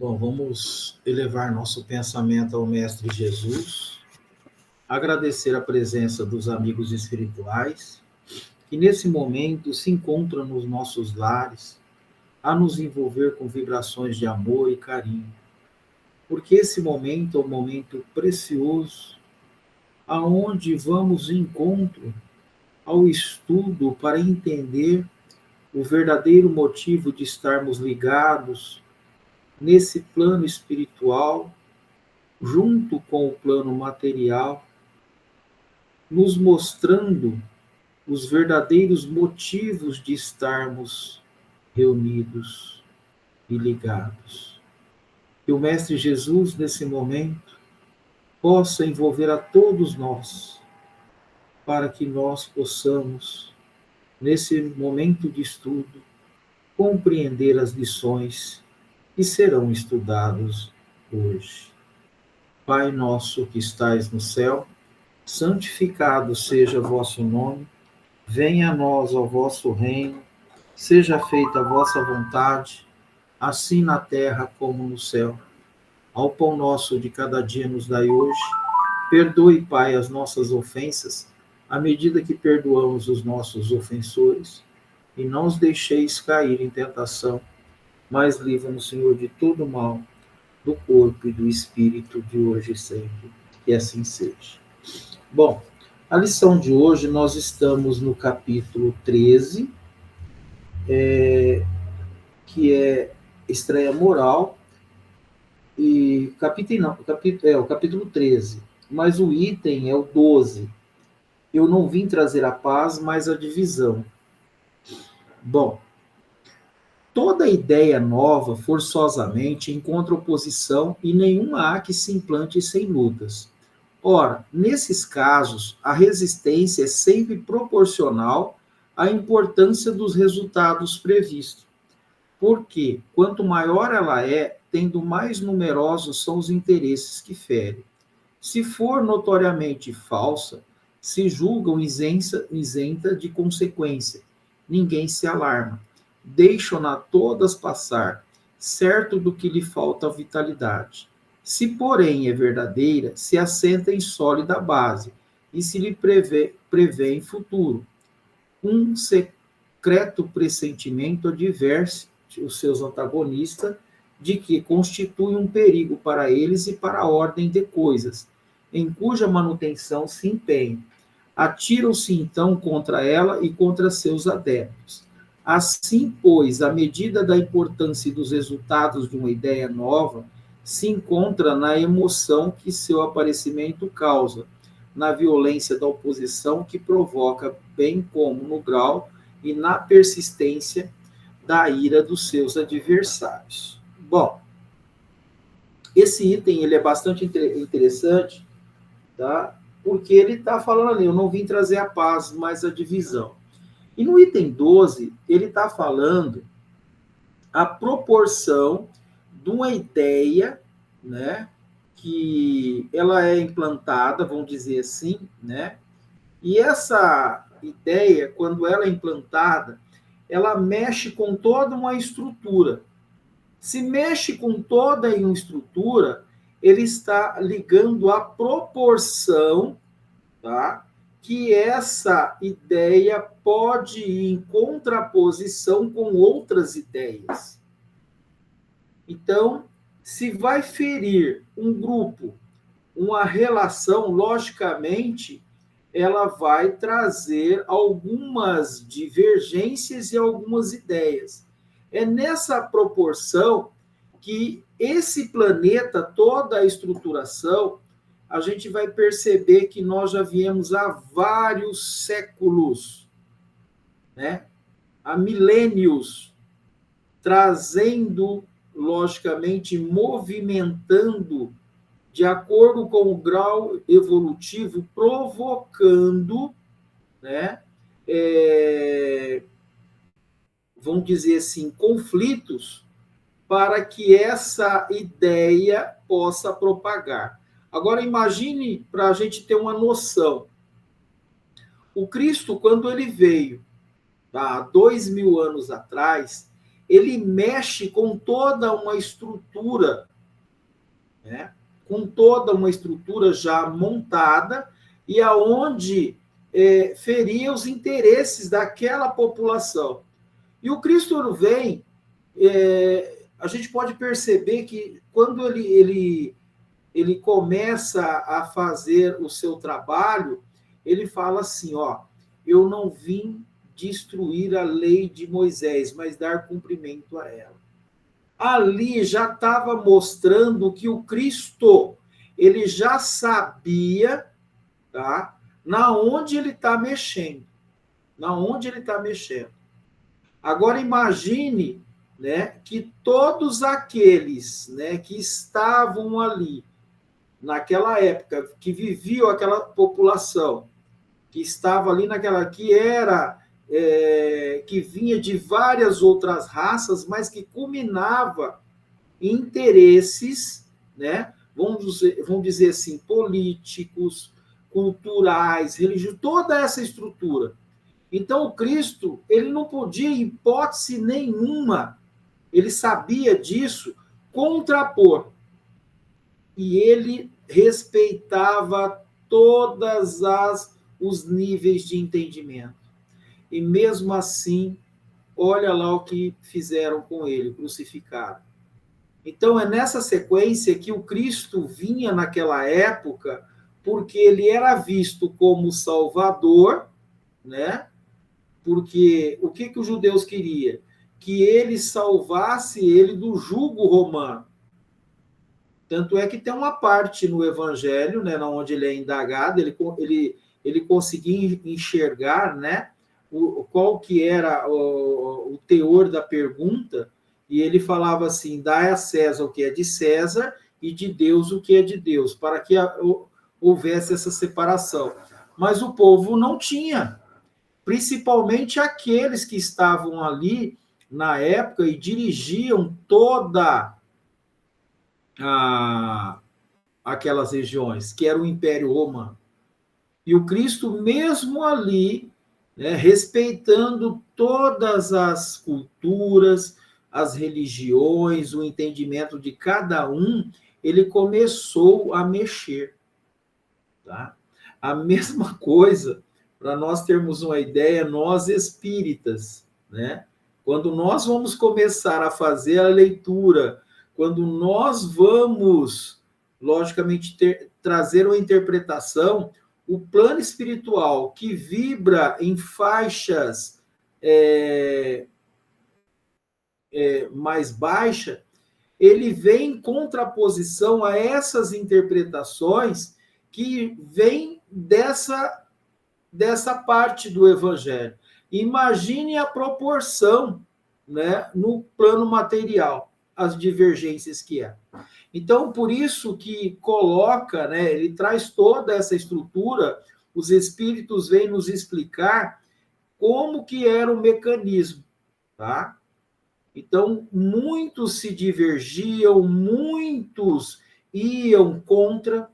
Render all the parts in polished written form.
Bom, vamos elevar nosso pensamento ao Mestre Jesus, agradecer a presença dos amigos espirituais que nesse momento se encontram nos nossos lares, a nos envolver com vibrações de amor e carinho, porque esse momento é um momento precioso, aonde vamos de encontro ao estudo para entender o verdadeiro motivo de estarmos ligados nesse plano espiritual, junto com o plano material, nos mostrando os verdadeiros motivos de estarmos reunidos e ligados. Que o Mestre Jesus, nesse momento, possa envolver a todos nós, para que nós possamos, nesse momento de estudo, compreender as lições que serão estudadas hoje. Pai nosso que estais no céu, santificado seja o vosso nome, venha a nós o vosso reino, seja feita a vossa vontade, assim na terra como no céu. Ao pão nosso de cada dia nos dai hoje, perdoe, Pai, as nossas ofensas, à medida que perdoamos os nossos ofensores, e não os deixeis cair em tentação, mas livra-nos, Senhor, de todo mal, do corpo e do espírito, de hoje e sempre. Que assim seja. Bom, a lição de hoje nós estamos no capítulo 13, que é estreia moral, e o capítulo 13, mas o item é o 12. Eu não vim trazer a paz, mas a divisão. Bom, toda ideia nova, forçosamente, encontra oposição e nenhuma há que se implante sem lutas. Ora, nesses casos, a resistência é sempre proporcional à importância dos resultados previstos. Porque, quanto maior ela é, tendo mais numerosos são os interesses que ferem. Se for notoriamente falsa, se julgam isenta de consequência. Ninguém se alarma. Deixam-na todas passar, certo do que lhe falta vitalidade. Se, porém, é verdadeira, se assenta em sólida base e se lhe prevê em futuro. Um secreto pressentimento adverte os seus antagonistas de que constitui um perigo para eles e para a ordem de coisas, em cuja manutenção se empenham. Atiram-se então contra ela e contra seus adeptos. Assim, pois, a medida da importância e dos resultados de uma ideia nova se encontra na emoção que seu aparecimento causa, na violência da oposição que provoca, bem como no grau e na persistência da ira dos seus adversários. Bom, esse item ele é bastante interessante, tá? Porque ele está falando ali, eu não vim trazer a paz, mas a divisão. E no item 12, ele está falando a proporção de uma ideia, né, que ela é implantada, vamos dizer assim, né, e essa ideia, quando ela é implantada, ela mexe com toda uma estrutura. Se mexe com toda uma estrutura, ele está ligando a proporção, tá, que essa ideia pode ir em contraposição com outras ideias. Então, se vai ferir um grupo, uma relação, logicamente, ela vai trazer algumas divergências e algumas ideias. É nessa proporção que esse planeta, toda a estruturação, a gente vai perceber que nós já viemos há vários séculos, né? Há milênios, trazendo, logicamente, movimentando de acordo com o grau evolutivo, provocando, né, vamos dizer assim, conflitos para que essa ideia possa propagar. Agora, imagine, para a gente ter uma noção, o Cristo, quando ele veio, há 2000 anos atrás, ele mexe com toda uma estrutura, né? Com toda uma estrutura já montada e aonde feria os interesses daquela população. E o Cristo vem, a gente pode perceber que quando ele começa a fazer o seu trabalho, ele fala assim, ó, eu não vim destruir a lei de Moisés, mas dar cumprimento a ela. Ali já estava mostrando que o Cristo, ele já sabia, tá? Na onde ele está mexendo. Na onde ele está mexendo. Agora imagine, né, que todos aqueles, né, que estavam ali naquela época, que viviam aquela população, que estava ali naquela, que era, que vinha de várias outras raças, mas que culminava em interesses, né, vamos dizer assim, políticos, culturais, religiosos, toda essa estrutura. Então, o Cristo, ele não podia, em hipótese nenhuma, ele sabia disso, contrapor. E ele respeitava todas os níveis de entendimento. E mesmo assim, olha lá o que fizeram com ele, crucificaram. Então, é nessa sequência que o Cristo vinha naquela época, porque ele era visto como Salvador, né? Porque o que os judeus queriam? Que ele salvasse ele do jugo romano. Tanto é que tem uma parte no Evangelho, né, onde ele é indagado, ele conseguia enxergar, né, qual que era o teor da pergunta, e ele falava assim, dai a César o que é de César e de Deus o que é de Deus, para que houvesse essa separação. Mas o povo não tinha, principalmente aqueles que estavam ali na época e dirigiam toda aquelas regiões, que era o Império Romano. E o Cristo, mesmo ali, né, respeitando todas as culturas, as religiões, o entendimento de cada um, ele começou a mexer. Tá? A mesma coisa, para nós termos uma ideia, nós espíritas, né? Quando nós vamos começar a fazer a leitura, quando nós vamos, logicamente, trazer uma interpretação, o plano espiritual que vibra em faixas mais baixas, ele vem em contraposição a essas interpretações que vêm dessa parte do Evangelho. Imagine a proporção, né, no plano material, as divergências que há. Então, por isso que coloca, né, ele traz toda essa estrutura, os espíritos vêm nos explicar como que era o mecanismo, tá? Então, muitos se divergiam, muitos iam contra,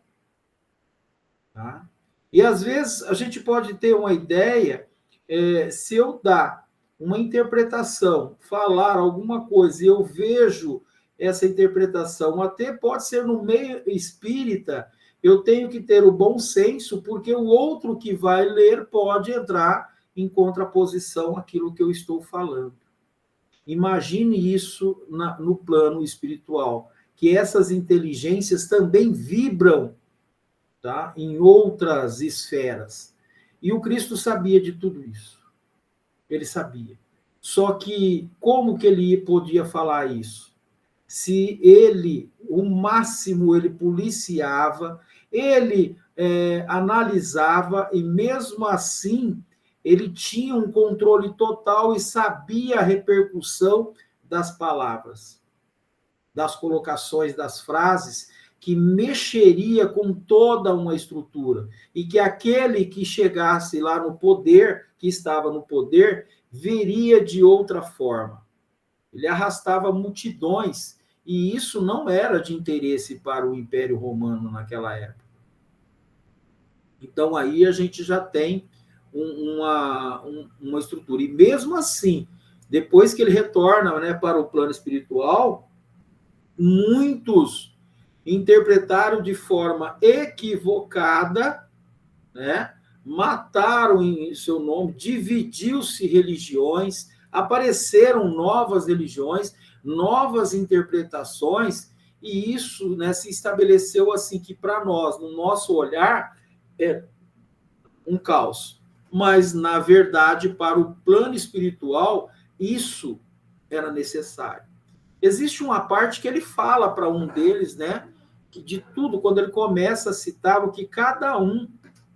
tá? E às vezes a gente pode ter uma ideia, se eu dar uma interpretação, falar alguma coisa, e eu vejo essa interpretação, até pode ser no meio espírita, eu tenho que ter o bom senso, porque o outro que vai ler pode entrar em contraposição àquilo que eu estou falando. Imagine isso no plano espiritual, que essas inteligências também vibram, tá, em outras esferas. E o Cristo sabia de tudo isso. Ele sabia. Só que como que ele podia falar isso? Se ele, o máximo, ele policiava, ele analisava e mesmo assim ele tinha um controle total e sabia a repercussão das palavras, das colocações, das frases, que mexeria com toda uma estrutura. E que aquele que chegasse lá no poder, que estava no poder, veria de outra forma. Ele arrastava multidões, e isso não era de interesse para o Império Romano naquela época. Então, aí a gente já tem uma estrutura. E mesmo assim, Depois que ele retorna, né, para o plano espiritual, muitos interpretaram de forma equivocada, né? Mataram em seu nome, dividiu-se religiões, apareceram novas religiões, novas interpretações, e isso, né, se estabeleceu assim que para nós, no nosso olhar, é um caos. Mas, na verdade, para o plano espiritual, isso era necessário. Existe uma parte que ele fala para um deles, né, que de tudo, quando ele começa a citar o que cada um,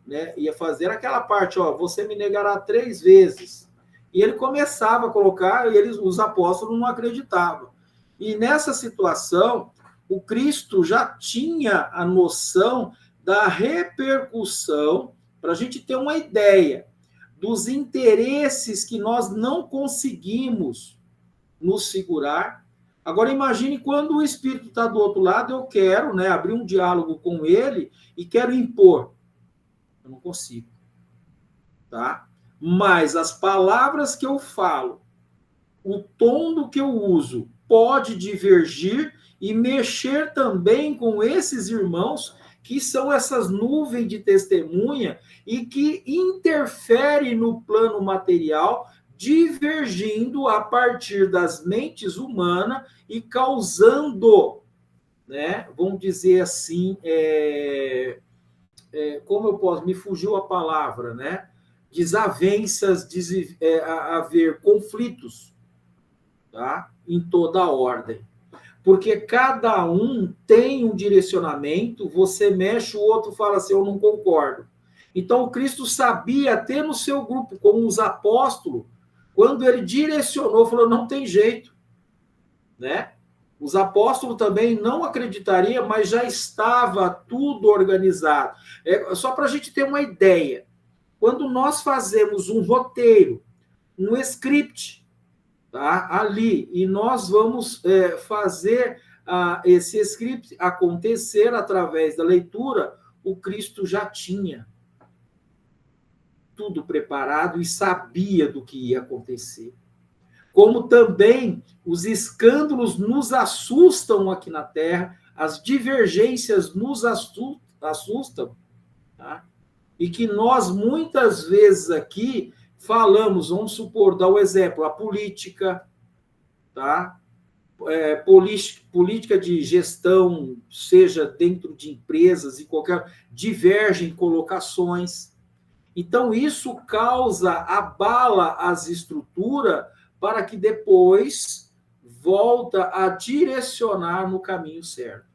né, ia fazer, aquela parte, ó, você me negará 3 vezes. E ele começava a colocar, e eles, os apóstolos não acreditavam. E nessa situação, o Cristo já tinha a noção da repercussão, para a gente ter uma ideia dos interesses que nós não conseguimos nos segurar. Agora imagine quando o Espírito está do outro lado, eu quero, né, abrir um diálogo com ele e quero impor. Eu não consigo, tá? Mas as palavras que eu falo, o tom do que eu uso, pode divergir e mexer também com esses irmãos que são essas nuvens de testemunha e que interferem no plano material, divergindo a partir das mentes humanas e causando, né, vamos dizer assim, como eu posso, me fugiu a palavra, né? Desavenças, haver conflitos, tá? Em toda a ordem. Porque cada um tem um direcionamento, você mexe, o outro fala assim, eu não concordo. Então, o Cristo sabia ter no seu grupo, como os apóstolos, quando ele direcionou, falou, não tem jeito, né? Os apóstolos também não acreditariam, mas já estava tudo organizado. Só para a gente ter uma ideia, quando nós fazemos um roteiro, um script, tá, ali, e nós vamos fazer esse script acontecer através da leitura, o Cristo já tinha tudo preparado e sabia do que ia acontecer. Como também os escândalos nos assustam aqui na Terra, as divergências nos assustam, tá? E que nós muitas vezes aqui falamos, vamos supor, dar o exemplo, a política, tá? Política de gestão, seja dentro de empresas e qualquer, divergem colocações. Então, isso causa, abala as estruturas para que depois volta a direcionar no caminho certo.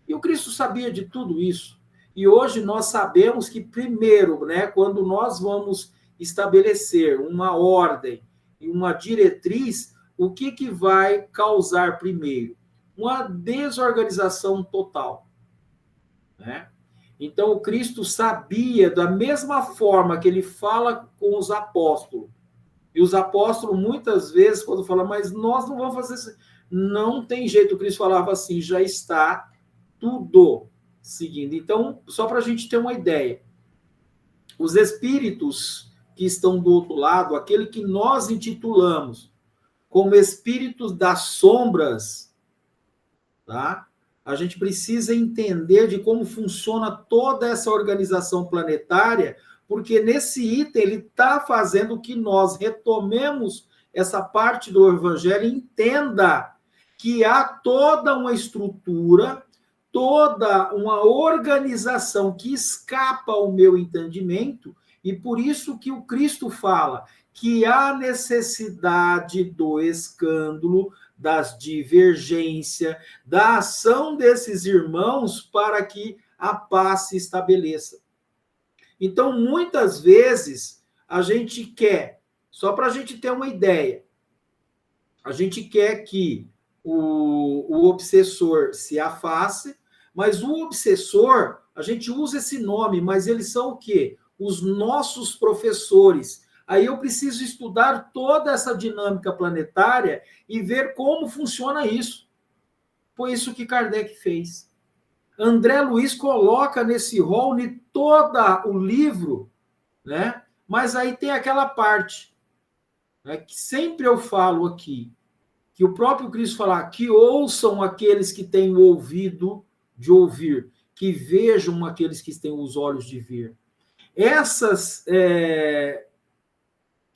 E o Cristo sabia de tudo isso. E hoje nós sabemos que, primeiro, né, quando nós vamos estabelecer uma ordem e uma diretriz, o que vai causar primeiro? Uma desorganização total, né? Então, o Cristo sabia, da mesma forma que ele fala com os apóstolos, e os apóstolos, muitas vezes, quando falam, mas nós não vamos fazer isso, não tem jeito, o Cristo falava assim, já está tudo seguindo. Então, só para a gente ter uma ideia, os espíritos que estão do outro lado, aquele que nós intitulamos como espíritos das sombras, tá? A gente precisa entender de como funciona toda essa organização planetária, porque nesse item ele está fazendo que nós retomemos essa parte do Evangelho e entenda que há toda uma estrutura, toda uma organização que escapa ao meu entendimento, e por isso que o Cristo fala que há necessidade do escândalo, das divergências, da ação desses irmãos para que a paz se estabeleça. Então, muitas vezes, a gente quer, só para a gente ter uma ideia, a gente quer que o obsessor se afaste, mas o obsessor, a gente usa esse nome, mas eles são o quê? Os nossos professores. Aí eu preciso estudar toda essa dinâmica planetária e ver como funciona isso. Foi isso que Kardec fez. André Luiz coloca nesse rol de todo o livro, né? Mas aí tem aquela parte. né, que sempre eu falo aqui, que o próprio Cristo fala, que ouçam aqueles que têm o ouvido de ouvir, que vejam aqueles que têm os olhos de ver.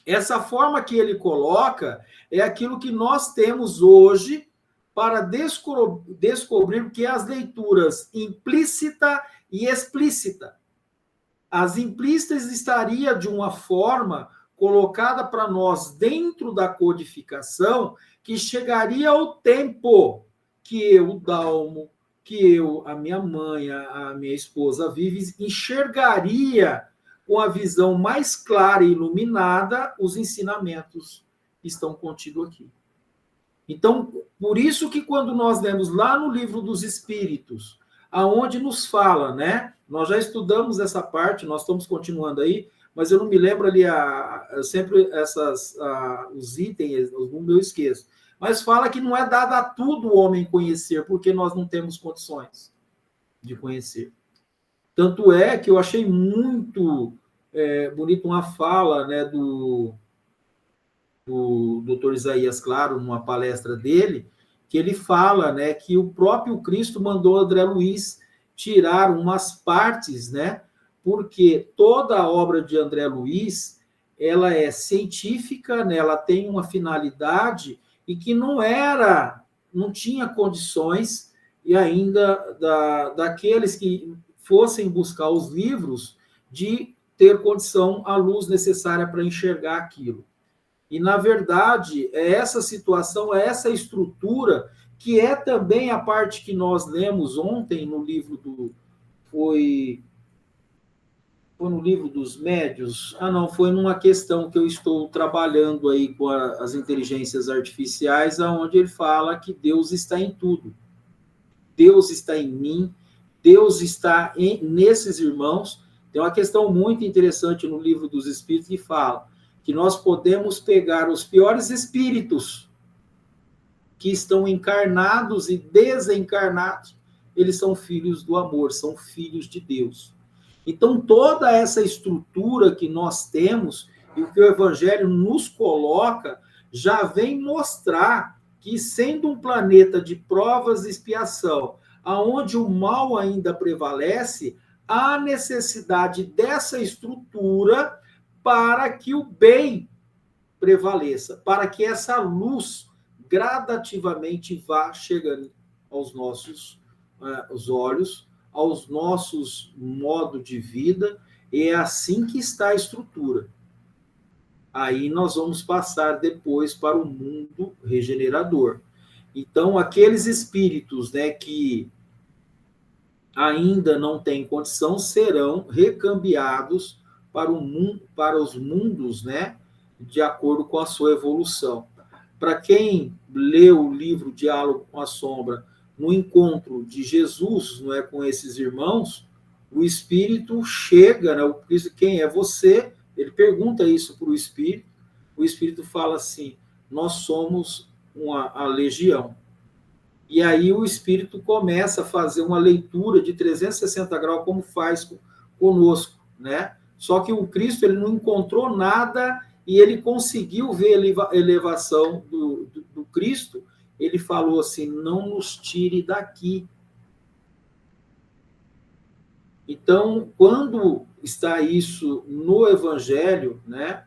Essa forma que ele coloca é aquilo que nós temos hoje para descobrir o que é as leituras implícita e explícita. As implícitas estaria de uma forma colocada para nós dentro da codificação que chegaria ao tempo que eu, Dalmo, que eu, a minha mãe, a minha esposa Vivi, enxergaria com a visão mais clara e iluminada os ensinamentos que estão contidos aqui. Então, por isso que quando nós lemos lá no livro dos Espíritos, aonde nos fala, né? Nós já estudamos essa parte, nós estamos continuando aí, mas eu não me lembro ali, sempre os itens, os números eu esqueço. Mas fala que não é dado a tudo o homem conhecer, porque nós não temos condições de conhecer. Tanto é que eu achei muito bonito uma fala, né, do Dr. Isaías Claro, numa palestra dele, que ele fala, né, que o próprio Cristo mandou André Luiz tirar umas partes, né, porque toda a obra de André Luiz, ela é científica, né, ela tem uma finalidade e que não tinha condições e ainda daqueles que fossem buscar os livros de ter condição, a luz necessária para enxergar aquilo. E, na verdade, é essa situação, é essa estrutura, que é também a parte que nós lemos ontem no livro foi no livro dos médios? Não, foi numa questão que eu estou trabalhando aí com as inteligências artificiais, onde ele fala que Deus está em tudo. Deus está em mim, Deus está nesses irmãos. Tem uma questão muito interessante no livro dos Espíritos que fala que nós podemos pegar os piores espíritos que estão encarnados e desencarnados, eles são filhos do amor, são filhos de Deus. Então, toda essa estrutura que nós temos e o que o Evangelho nos coloca, já vem mostrar que, sendo um planeta de provas e expiação, aonde o mal ainda prevalece, há necessidade dessa estrutura para que o bem prevaleça, para que essa luz gradativamente vá chegando aos nossos os olhos, aos nossos modos de vida, e é assim que está a estrutura. Aí nós vamos passar depois para o mundo regenerador. Então, aqueles espíritos, né, que ainda não têm condição serão recambiados para os mundos, né, de acordo com a sua evolução. Para quem leu o livro Diálogo com a Sombra, no encontro de Jesus, não é, com esses irmãos, o espírito chega, né, o Cristo, quem é você? Ele pergunta isso para o espírito fala assim, nós somos a legião. E aí o espírito começa a fazer uma leitura de 360 graus, como faz conosco, né? Só que o Cristo, ele não encontrou nada e ele conseguiu ver a elevação do Cristo. Ele falou assim, não nos tire daqui. Então, quando está isso no Evangelho, né,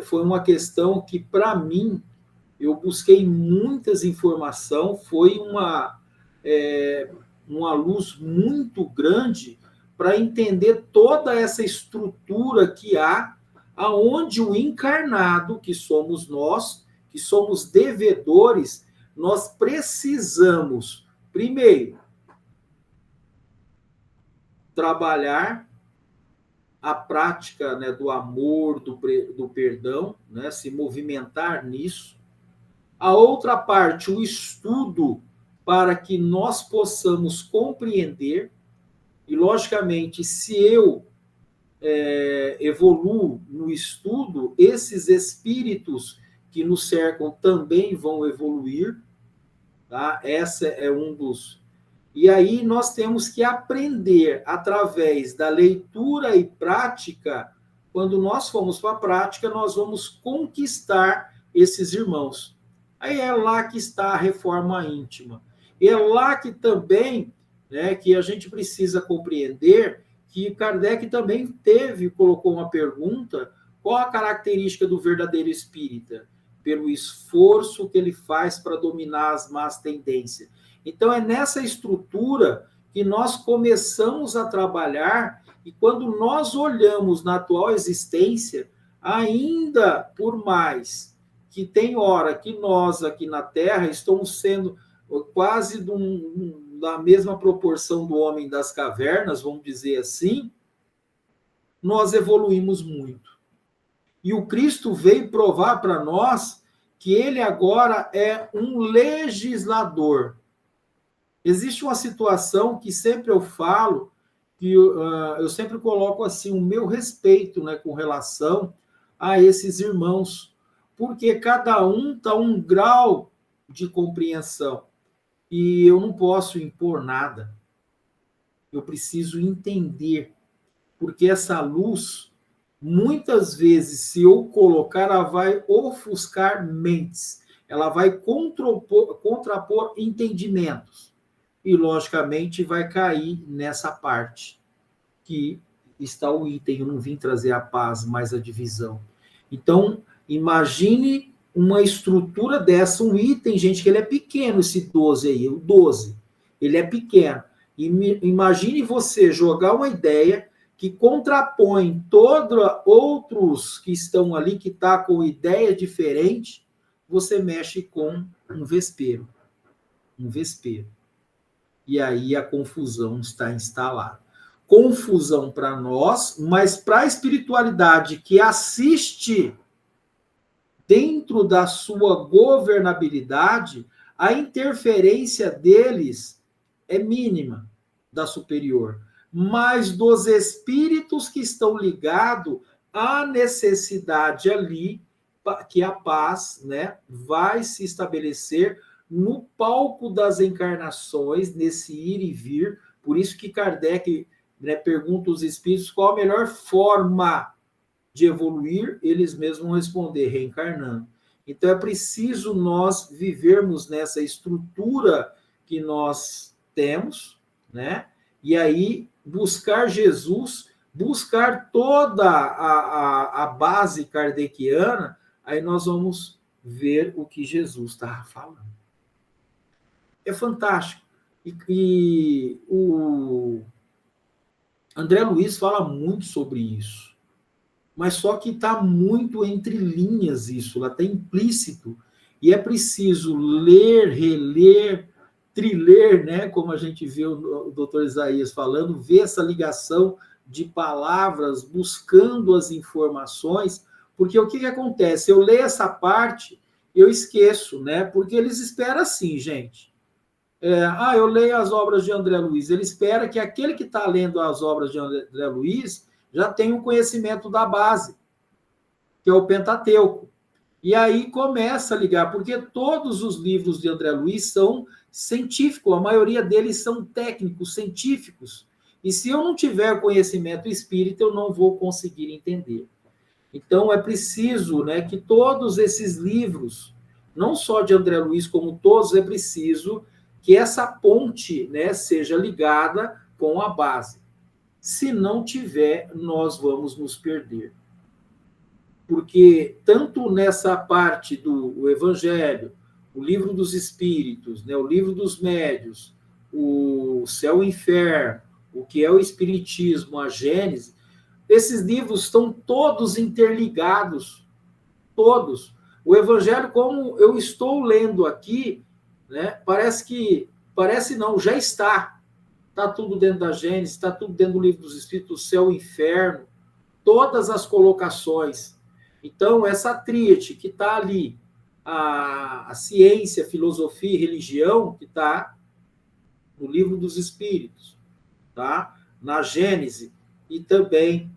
foi uma questão que, para mim, eu busquei muitas informações, foi uma luz muito grande para entender toda essa estrutura que há, aonde o encarnado, que somos nós, que somos devedores, nós precisamos, primeiro, trabalhar a prática, né, do amor, do perdão, né, se movimentar nisso. A outra parte, o estudo, para que nós possamos compreender, e logicamente, se eu evoluo no estudo, esses espíritos que nos cercam também vão evoluir, tá? Essa é um dos... E aí nós temos que aprender, através da leitura e prática, quando nós formos para a prática, nós vamos conquistar esses irmãos. Aí é lá que está a reforma íntima. E é lá que também, né, que a gente precisa compreender que Kardec também colocou uma pergunta: qual a característica do verdadeiro espírita? Pelo esforço que ele faz para dominar as más tendências. Então, é nessa estrutura que nós começamos a trabalhar, e quando nós olhamos na atual existência, ainda por mais que tem hora que nós aqui na Terra estamos sendo quase da mesma proporção do homem das cavernas, vamos dizer assim, nós evoluímos muito. E o Cristo veio provar para nós que ele agora é um legislador. Existe uma situação que sempre eu falo, que eu sempre coloco assim, o meu respeito, né, com relação a esses irmãos, porque cada um está um grau de compreensão, e eu não posso impor nada. Eu preciso entender, porque essa luz, muitas vezes, se eu colocar, ela vai ofuscar mentes, ela vai contrapor entendimentos, e, logicamente, vai cair nessa parte que está o item. Eu não vim trazer a paz, mas a divisão. Então, imagine uma estrutura dessa, um item, gente, que ele é pequeno, esse 12 aí, o 12, ele é pequeno. E imagine você jogar uma ideia que contrapõe todos outros que estão ali, que está com ideia diferente, você mexe com um vespeiro. Um vespeiro. E aí a confusão está instalada. Confusão para nós, mas para a espiritualidade que assiste dentro da sua governabilidade, a interferência deles é mínima da superior. Mas dos espíritos que estão ligados, há necessidade ali que a paz, né, vai se estabelecer no palco das encarnações, nesse ir e vir. Por isso que Kardec, né, pergunta aos espíritos qual a melhor forma de evoluir, eles mesmos vão responder: reencarnando. Então é preciso nós vivermos nessa estrutura que nós temos, né? E aí buscar Jesus, buscar toda a base kardeciana, aí nós vamos ver o que Jesus estava falando. É fantástico. E o André Luiz fala muito sobre isso. Mas só que está muito entre linhas isso, lá está implícito. E é preciso ler, reler, triler, né? Como a gente vê o doutor Isaías falando, ver essa ligação de palavras, buscando as informações, porque o que acontece? Eu leio essa parte, eu esqueço, né? Porque eles esperam assim, gente. Eu leio as obras de André Luiz. Ele espera que aquele que está lendo as obras de André Luiz já tenha um conhecimento da base, que é o Pentateuco. E aí começa a ligar, porque todos os livros de André Luiz são científicos, a maioria deles são técnicos, científicos. E se eu não tiver conhecimento espírita, eu não vou conseguir entender. Então, é preciso, né, que todos esses livros, não só de André Luiz, como todos, é preciso que essa ponte, né, seja ligada com a base. Se não tiver, nós vamos nos perder. Porque tanto nessa parte do Evangelho, o Livro dos Espíritos, né, o Livro dos Médios, o Céu e o Inferno, o que é o Espiritismo, a Gênese, esses livros estão todos interligados, todos. O Evangelho, como eu estou lendo aqui, né, parece não, já está. Está tudo dentro da Gênesis, está tudo dentro do Livro dos Espíritos, o Céu e o Inferno, todas as colocações. Então, essa tríade que está ali, a ciência, filosofia e religião, que está no Livro dos Espíritos, tá? Na Gênese, e também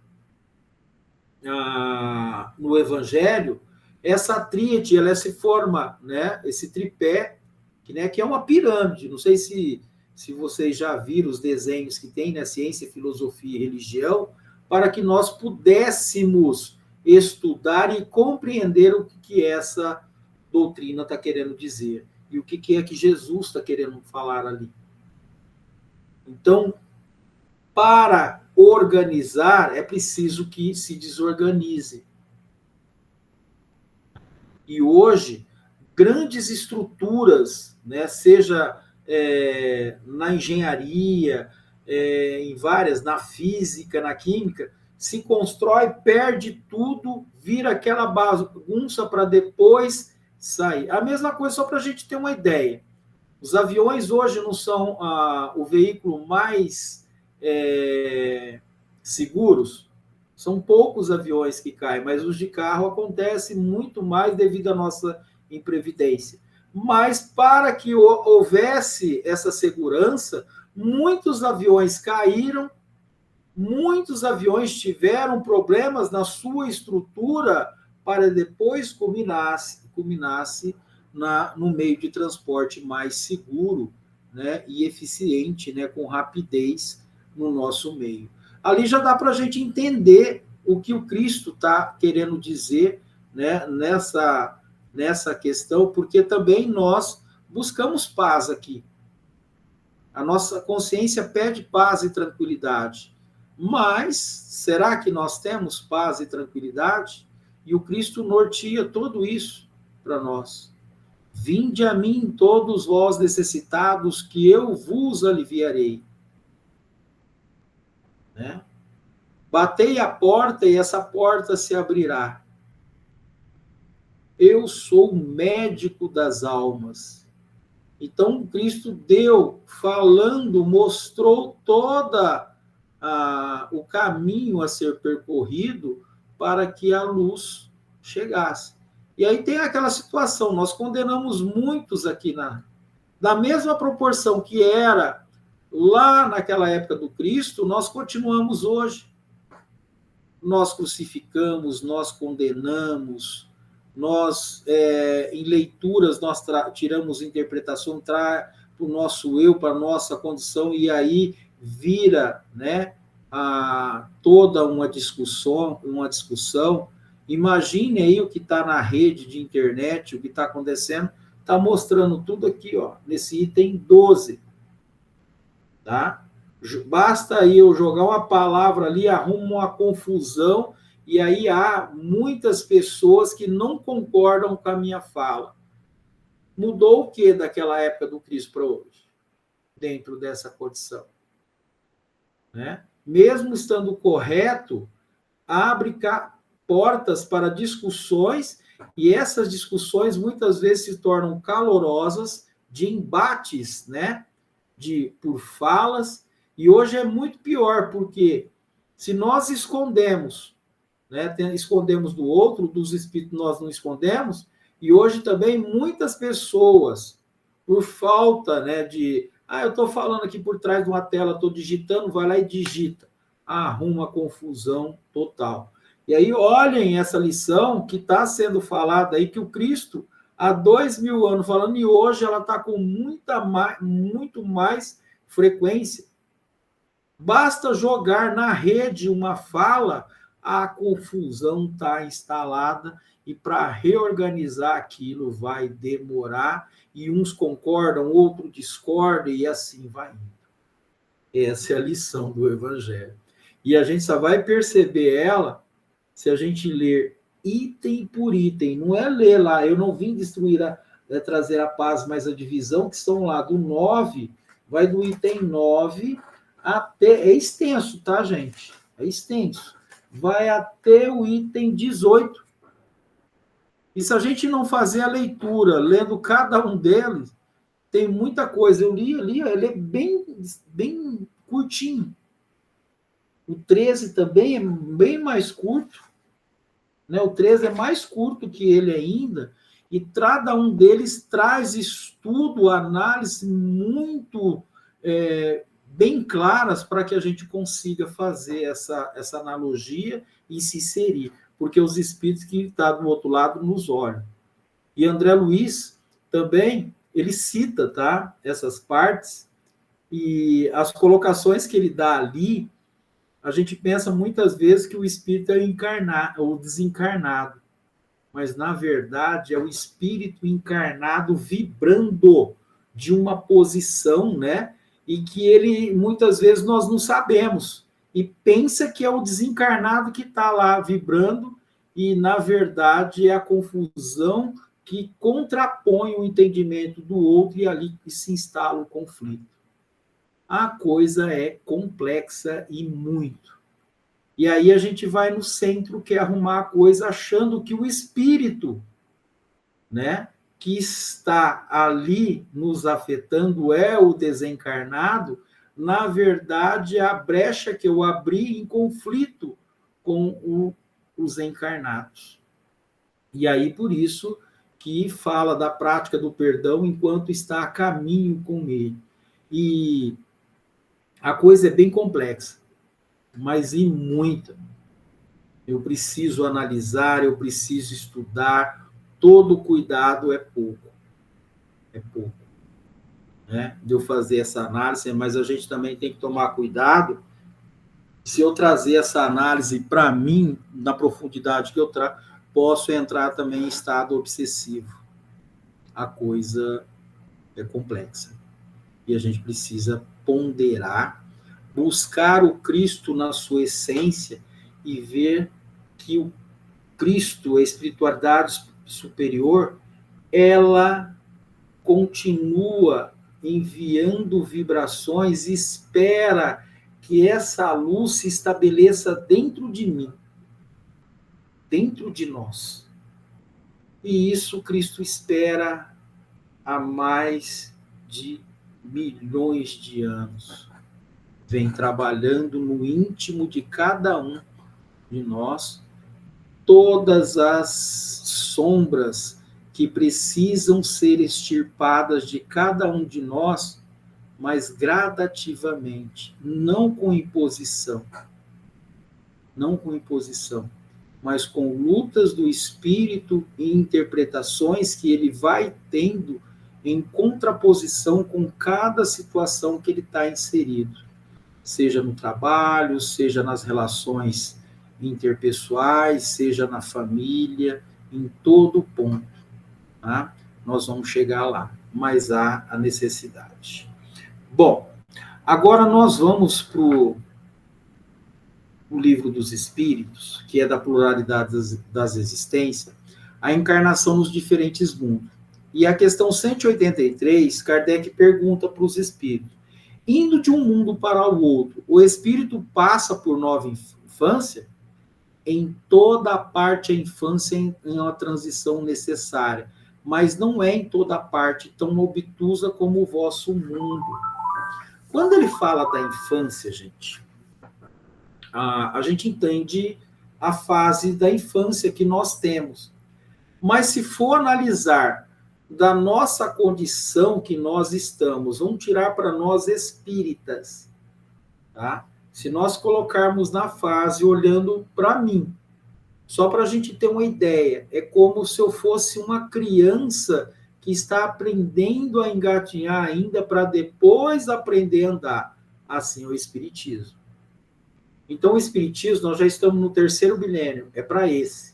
no Evangelho, essa tríade, ela se forma, né, esse tripé, que é uma pirâmide. Não sei se vocês já viram os desenhos que tem, né, ciência, filosofia e religião, para que nós pudéssemos estudar e compreender o que essa doutrina está querendo dizer e o que é que Jesus está querendo falar ali. Então, para organizar, é preciso que se desorganize. E hoje, grandes estruturas, né, seja na engenharia, em várias, na física, na química, se constrói, perde tudo, vira aquela bagunça para depois sair. A mesma coisa, só para a gente ter uma ideia. Os aviões hoje não são o veículo mais seguros. São poucos aviões que caem, mas os de carro acontece muito mais devido à nossa imprevidência. Mas para que houvesse essa segurança, muitos aviões caíram, muitos aviões tiveram problemas na sua estrutura para depois culminasse no meio de transporte mais seguro, né, e eficiente, né, com rapidez no nosso meio. Ali já dá para a gente entender o que o Cristo está querendo dizer, né, nessa questão, porque também nós buscamos paz aqui. A nossa consciência pede paz e tranquilidade. Mas será que nós temos paz e tranquilidade? E o Cristo norteia tudo isso para nós. Vinde a mim todos vós necessitados, que eu vos aliviarei. Né? Batei a porta e essa porta se abrirá. Eu sou o médico das almas. Então, Cristo deu, falando, mostrou toda o caminho a ser percorrido para que a luz chegasse. E aí tem aquela situação, nós condenamos muitos aqui da mesma proporção que era lá naquela época do Cristo, nós continuamos hoje. Nós crucificamos, nós condenamos, nós, em leituras, nós tiramos interpretação para o nosso eu, para a nossa condição, e aí vira, né, toda uma discussão. Imagine aí o que está na rede de internet, o que está acontecendo, está mostrando tudo aqui, ó, nesse item 12. Tá? Basta aí eu jogar uma palavra ali, arrumo uma confusão, e aí há muitas pessoas que não concordam com a minha fala. Mudou o que daquela época do Cristo para hoje? Dentro dessa condição. Né? Mesmo estando correto, abre portas para discussões, e essas discussões muitas vezes se tornam calorosas, de embates, né? Por falas, e hoje é muito pior, porque se nós escondemos, né, escondemos do outro, dos espíritos nós não escondemos, e hoje também muitas pessoas, por falta, né, eu estou falando aqui por trás de uma tela, estou digitando, vai lá e digita, arruma confusão total. E aí olhem essa lição que está sendo falada aí, que o Cristo há 2000 anos falando, e hoje ela está com muito mais frequência. Basta jogar na rede uma fala, a confusão está instalada, e para reorganizar aquilo vai demorar, e uns concordam, outros discordam, e assim vai indo. Essa é a lição do Evangelho. E a gente só vai perceber ela se a gente ler item por item, não é ler lá, eu não vim trazer a paz, mas a divisão, que são lá do 9, vai do item 9 até, é extenso, tá, gente? É extenso. Vai até o item 18. E se a gente não fazer a leitura, lendo cada um deles, tem muita coisa. Eu li ali, ele é bem curtinho. O 13 também é bem mais curto. Né? O 13 é mais curto que ele ainda, e cada um deles traz estudo, análise muito bem claras para que a gente consiga fazer essa analogia e se inserir, porque os espíritos que estão do outro lado nos olham. E André Luiz também, ele cita, tá, essas partes, e as colocações que ele dá ali, A gente pensa muitas vezes que o espírito é encarnado ou desencarnado, mas na verdade é o espírito encarnado vibrando de uma posição, né? E que ele muitas vezes nós não sabemos e pensa que é o desencarnado que está lá vibrando e na verdade é a confusão que contrapõe o entendimento do outro e ali se instala o conflito. A coisa é complexa e muito. E aí a gente vai no centro, que é arrumar a coisa, achando que o espírito, né, que está ali nos afetando é o desencarnado, na verdade é a brecha que eu abri em conflito com os encarnados. E aí por isso que fala da prática do perdão enquanto está a caminho com ele. E a coisa é bem complexa, mas e muita. Eu preciso analisar, eu preciso estudar, todo cuidado é pouco. É pouco. Né? De eu fazer essa análise, mas a gente também tem que tomar cuidado se eu trazer essa análise para mim, na profundidade que eu trago, posso entrar também em estado obsessivo. A coisa é complexa. E a gente precisa ponderar, buscar o Cristo na sua essência e ver que o Cristo, a espiritualidade superior, ela continua enviando vibrações e espera que essa luz se estabeleça dentro de mim, dentro de nós. E isso Cristo espera há mais de milhões de anos. Vem trabalhando no íntimo de cada um de nós todas as sombras que precisam ser extirpadas de cada um de nós, mas gradativamente, não com imposição, mas com lutas do espírito e interpretações que ele vai tendo em contraposição com cada situação que ele está inserido, seja no trabalho, seja nas relações interpessoais, seja na família, em todo ponto. Tá? Nós vamos chegar lá, mas há a necessidade. Bom, agora nós vamos para o Livro dos Espíritos, que é da pluralidade das existências, a encarnação nos diferentes mundos. E a questão 183, Kardec pergunta para os espíritos: indo de um mundo para o outro, o espírito passa por nova infância? Em toda parte a infância é uma transição necessária, mas não é em toda parte tão obtusa como o vosso mundo. Quando ele fala da infância, gente, a gente entende a fase da infância que nós temos. Mas se for analisar da nossa condição que nós estamos, vamos tirar para nós espíritas, tá? Se nós colocarmos na fase olhando para mim, só para a gente ter uma ideia, é como se eu fosse uma criança que está aprendendo a engatinhar ainda para depois aprender a andar. Assim é o espiritismo. Então, o espiritismo, nós já estamos no 3º milênio, é para esse,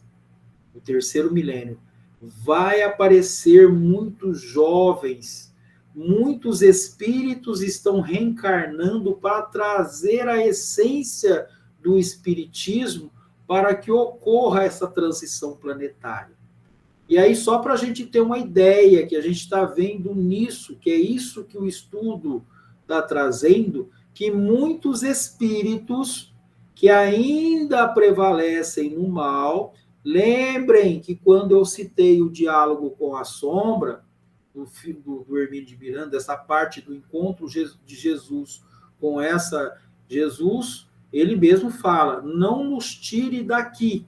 o 3º milênio. Vai aparecer muitos jovens, muitos espíritos estão reencarnando para trazer a essência do espiritismo para que ocorra essa transição planetária. E aí, só para a gente ter uma ideia que a gente está vendo nisso, que é isso que o estudo está trazendo, que muitos espíritos que ainda prevalecem no mal, lembrem que quando eu citei o diálogo com a sombra, do Hermínio de Miranda, essa parte do encontro de Jesus com essa Jesus, ele mesmo fala, não nos tire daqui.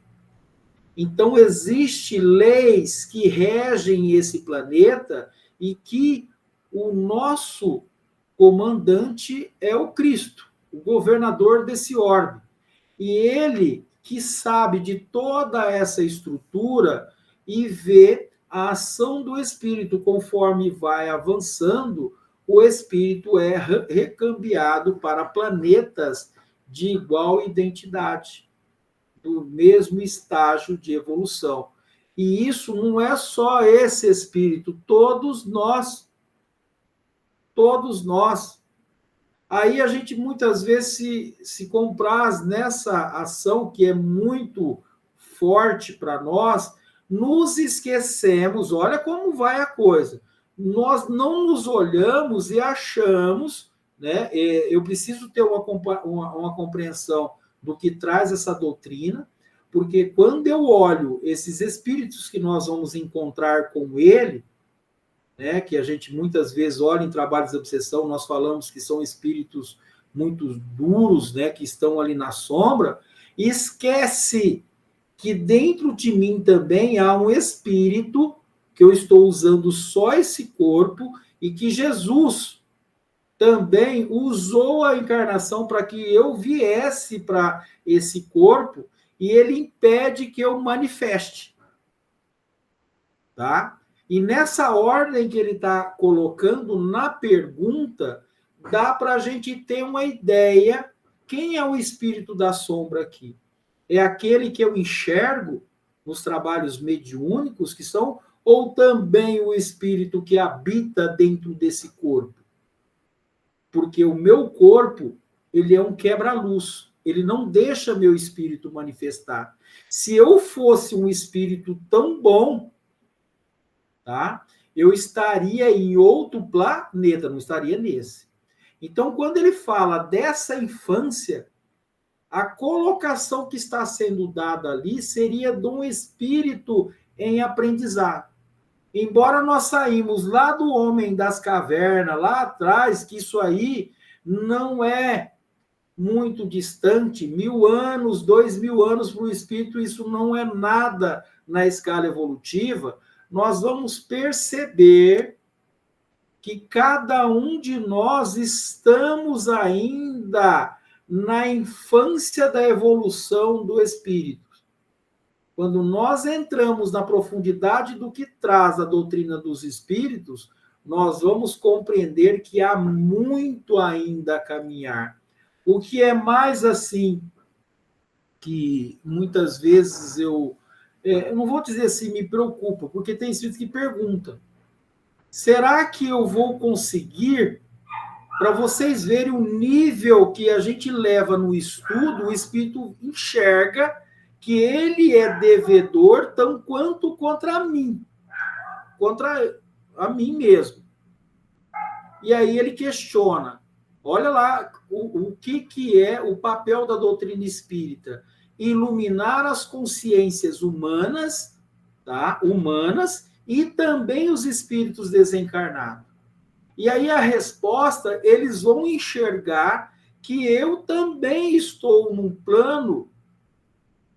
Então, existem leis que regem esse planeta e que o nosso comandante é o Cristo, o governador desse orbe. E ele que sabe de toda essa estrutura e vê a ação do espírito conforme vai avançando, o espírito é recambiado para planetas de igual identidade, do mesmo estágio de evolução. E isso não é só esse espírito, todos nós. Aí a gente muitas vezes se compraz nessa ação que é muito forte para nós, nos esquecemos, olha como vai a coisa. Nós não nos olhamos e achamos, né? Eu preciso ter uma compreensão do que traz essa doutrina, porque quando eu olho esses espíritos que nós vamos encontrar com ele, né, que a gente muitas vezes olha em trabalhos de obsessão, nós falamos que são espíritos muito duros, né, que estão ali na sombra, e esquece que dentro de mim também há um espírito, que eu estou usando só esse corpo, e que Jesus também usou a encarnação para que eu viesse para esse corpo, e ele impede que eu manifeste. Tá? E nessa ordem que ele está colocando na pergunta, dá para a gente ter uma ideia quem é o espírito da sombra aqui. É aquele que eu enxergo nos trabalhos mediúnicos que são, ou também o espírito que habita dentro desse corpo? Porque o meu corpo, ele é um quebra-luz. Ele não deixa meu espírito manifestar. Se eu fosse um espírito tão bom, tá? Eu estaria em outro planeta, não estaria nesse. Então, quando ele fala dessa infância, a colocação que está sendo dada ali seria de um espírito em aprendizado. Embora nós saímos lá do homem das cavernas, lá atrás, que isso aí não é muito distante, 1000 anos, 2000 anos para o espírito, isso não é nada na escala evolutiva, nós vamos perceber que cada um de nós estamos ainda na infância da evolução do espírito. Quando nós entramos na profundidade do que traz a doutrina dos espíritos, nós vamos compreender que há muito ainda a caminhar. O que é mais assim, que muitas vezes eu não vou dizer assim, me preocupa, porque tem espírito que pergunta, será que eu vou conseguir, para vocês verem o nível que a gente leva no estudo, o espírito enxerga que ele é devedor tão quanto contra mim mesmo. E aí ele questiona, olha lá o que é o papel da doutrina espírita, iluminar as consciências humanas, tá? Humanas, e também os espíritos desencarnados. E aí a resposta, eles vão enxergar que eu também estou num plano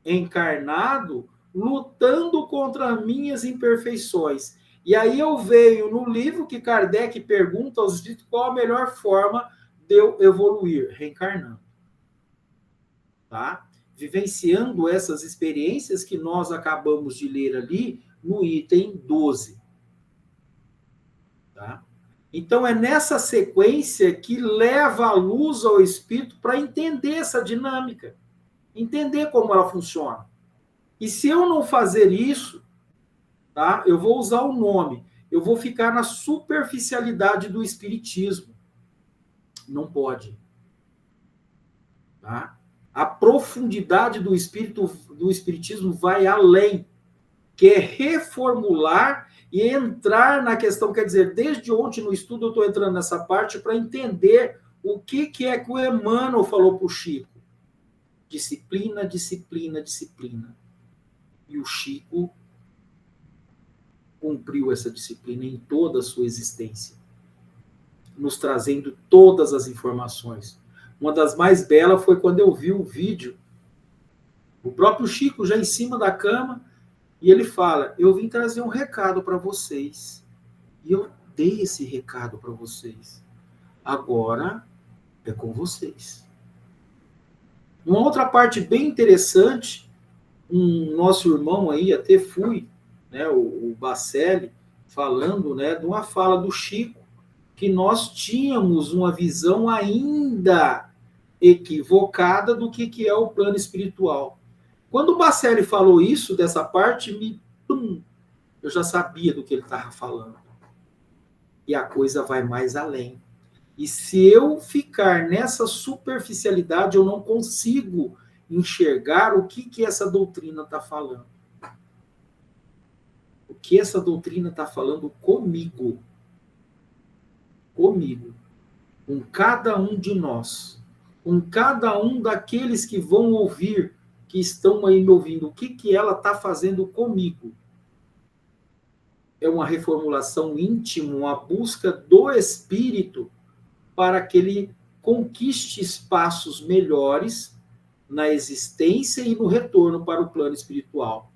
encarnado, lutando contra minhas imperfeições. E aí eu venho no livro que Kardec pergunta aos espíritos qual a melhor forma de eu evoluir, reencarnando. Tá? Vivenciando essas experiências que nós acabamos de ler ali no item 12. Tá? Então é nessa sequência que leva a luz ao espírito para entender essa dinâmica, entender como ela funciona. E se eu não fazer isso, tá? Eu vou usar o nome, eu vou ficar na superficialidade do espiritismo. Não pode. Tá? A profundidade do espiritismo vai além, que é reformular e entrar na questão, quer dizer, desde ontem no estudo eu estou entrando nessa parte para entender o que é que o Emmanuel falou para o Chico. Disciplina, disciplina, disciplina. E o Chico cumpriu essa disciplina em toda a sua existência, nos trazendo todas as informações. Uma das mais belas foi quando eu vi o vídeo, o próprio Chico já em cima da cama, e ele fala, eu vim trazer um recado para vocês. E eu dei esse recado para vocês. Agora é com vocês. Uma outra parte bem interessante, um nosso irmão aí, até fui, né, o Bacelli, falando, né, de uma fala do Chico, que nós tínhamos uma visão ainda equivocada do que é o plano espiritual. Quando o Bacelli falou isso, dessa parte, eu já sabia do que ele estava falando. E a coisa vai mais além. E se eu ficar nessa superficialidade, eu não consigo enxergar o que essa doutrina está falando. O que essa doutrina está falando comigo. Comigo. Com cada um de nós. Com cada um daqueles que vão ouvir, que estão aí me ouvindo. O que ela está fazendo comigo. É uma reformulação íntima, uma busca do Espírito para que ele conquiste espaços melhores na existência e no retorno para o plano espiritual.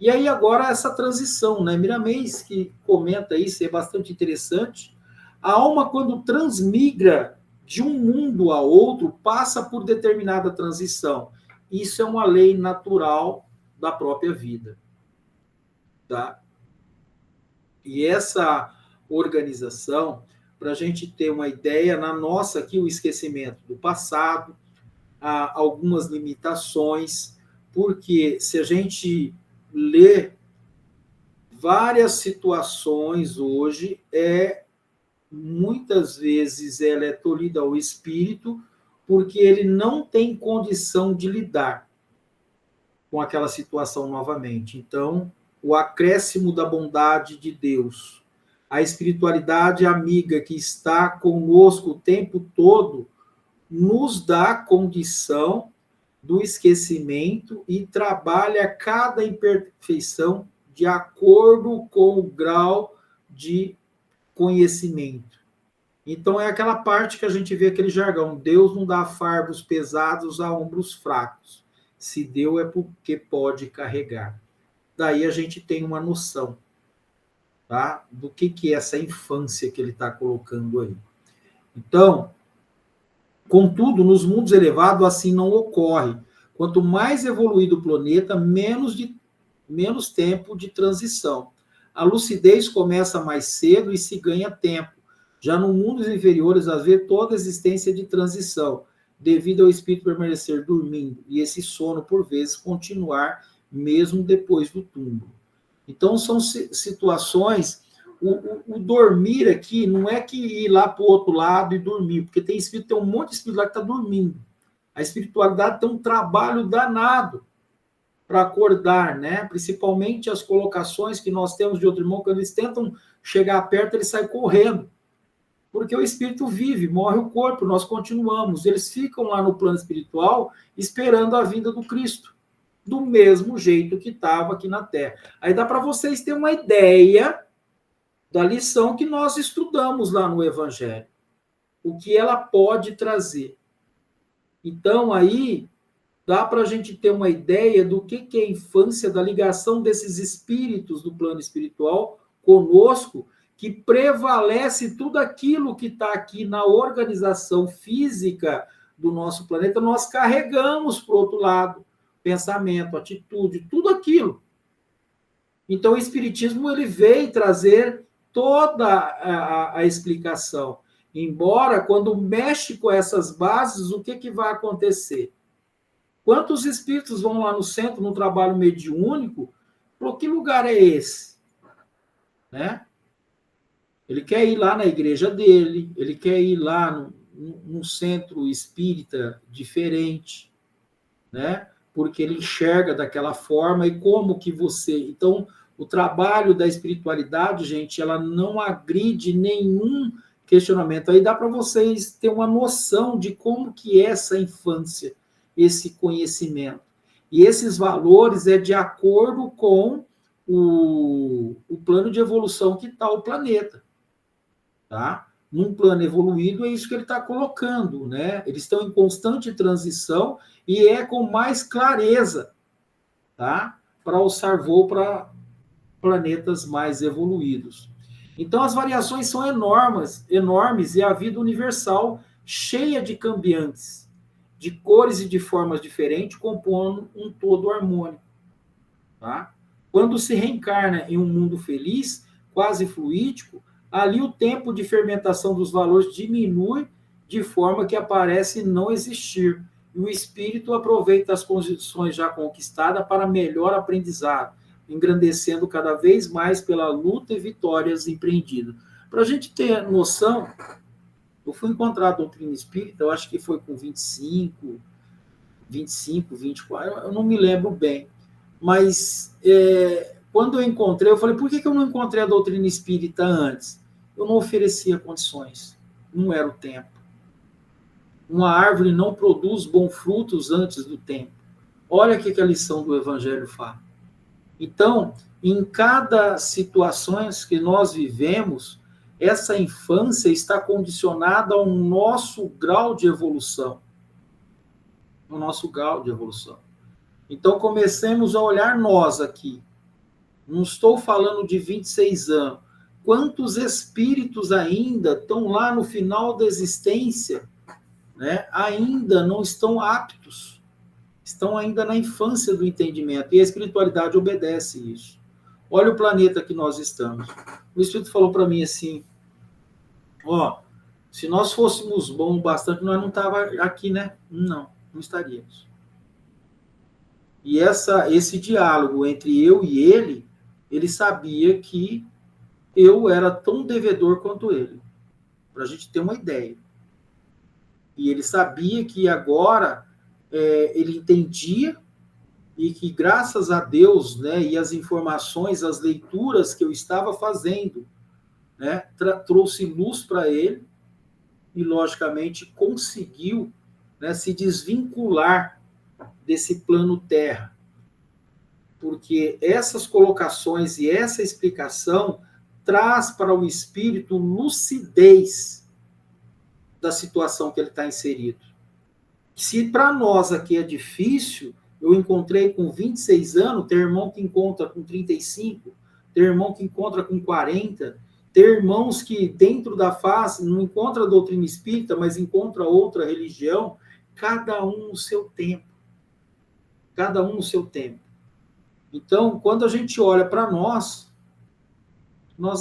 E aí agora essa transição, né? Miramês, que comenta isso, é bastante interessante. A alma, quando transmigra de um mundo a outro, passa por determinada transição. Isso é uma lei natural da própria vida. Tá? E essa organização, para a gente ter uma ideia, na nossa aqui, o esquecimento do passado, há algumas limitações, porque se a gente lê várias situações hoje, muitas vezes ela é tolhida ao espírito, porque ele não tem condição de lidar com aquela situação novamente. Então, o acréscimo da bondade de Deus, a espiritualidade amiga que está conosco o tempo todo, nos dá condição do esquecimento e trabalha cada imperfeição de acordo com o grau de conhecimento. Então é aquela parte que a gente vê aquele jargão, Deus não dá fardos pesados a ombros fracos. Se deu é porque pode carregar. Daí a gente tem uma noção, tá? Do que é essa infância que ele está colocando aí. Então, contudo, nos mundos elevados assim não ocorre. Quanto mais evoluído o planeta, menos tempo de transição. A lucidez começa mais cedo e se ganha tempo. Já no mundos inferiores, haver toda a existência de transição, devido ao espírito permanecer dormindo e esse sono, por vezes, continuar mesmo depois do túmulo. Então, são situações. O dormir aqui não é que ir lá para o outro lado e dormir, porque tem um monte de espírito lá que está dormindo. A espiritualidade tem um trabalho danado para acordar, né? Principalmente as colocações que nós temos de outro irmão, quando eles tentam chegar perto, eles saem correndo. Porque o espírito vive, morre o corpo, nós continuamos. Eles ficam lá no plano espiritual esperando a vinda do Cristo, do mesmo jeito que estava aqui na Terra. Aí dá para vocês terem uma ideia da lição que nós estudamos lá no Evangelho. O que ela pode trazer. Então, aí, dá para a gente ter uma ideia do que é a infância, da ligação desses espíritos do plano espiritual conosco, que prevalece tudo aquilo que está aqui na organização física do nosso planeta, nós carregamos para o outro lado. Pensamento, atitude, tudo aquilo. Então, o Espiritismo ele veio trazer toda a explicação. Embora, quando mexe com essas bases, o que vai acontecer? Quantos espíritos vão lá no centro, no trabalho mediúnico? Por que lugar é esse? Né? Ele quer ir lá na igreja dele, ele quer ir lá num centro espírita diferente, né? Porque ele enxerga daquela forma e como que você... Então, o trabalho da espiritualidade, gente, ela não agride nenhum questionamento. Aí dá para vocês ter uma noção de como que é essa infância, esse conhecimento. E esses valores é de acordo com o plano de evolução que está o planeta. Tá? Num plano evoluído, é isso que ele está colocando. Né? Eles estão em constante transição e é com mais clareza, tá? Para alçar voo para planetas mais evoluídos. Então, as variações são enormes e a vida universal cheia de cambiantes, de cores e de formas diferentes, compondo um todo harmônico. Tá? Quando se reencarna em um mundo feliz, quase fluídico, ali o tempo de fermentação dos valores diminui de forma que aparece não existir. E o espírito aproveita as condições já conquistadas para melhor aprendizado, engrandecendo cada vez mais pela luta e vitórias empreendidas. Para a gente ter noção, eu fui encontrar a doutrina espírita, eu acho que foi com 25, 24, eu não me lembro bem. Mas quando eu encontrei, eu falei, por que eu não encontrei a doutrina espírita antes? Eu não oferecia condições, não era o tempo. Uma árvore não produz bons frutos antes do tempo. Olha o que a lição do Evangelho fala. Então, em cada situação que nós vivemos, essa infância está condicionada ao nosso grau de evolução. No nosso grau de evolução. Então, comecemos a olhar nós aqui. Não estou falando de 26 anos. Quantos espíritos ainda estão lá no final da existência, né? Ainda não estão aptos, estão ainda na infância do entendimento, e a espiritualidade obedece isso. Olha o planeta que nós estamos. O Espírito falou para mim assim, se nós fôssemos bons bastante, nós não estávamos aqui, né? Não estaríamos. E esse diálogo entre eu e ele sabia que eu era tão devedor quanto ele, para a gente ter uma ideia. E ele sabia que agora ele entendia e que graças a Deus, né, e as informações, as leituras que eu estava fazendo, né, trouxe luz para ele e, logicamente, conseguiu, né, se desvincular desse plano terra. Porque essas colocações e essa explicação traz para o espírito lucidez da situação que ele está inserido. Se para nós aqui é difícil, eu encontrei com 26 anos, ter irmão que encontra com 35, ter irmão que encontra com 40, ter irmãos que dentro da face não encontra a doutrina espírita, mas encontra outra religião, cada um no seu tempo. Cada um no seu tempo. Então, quando a gente olha para nós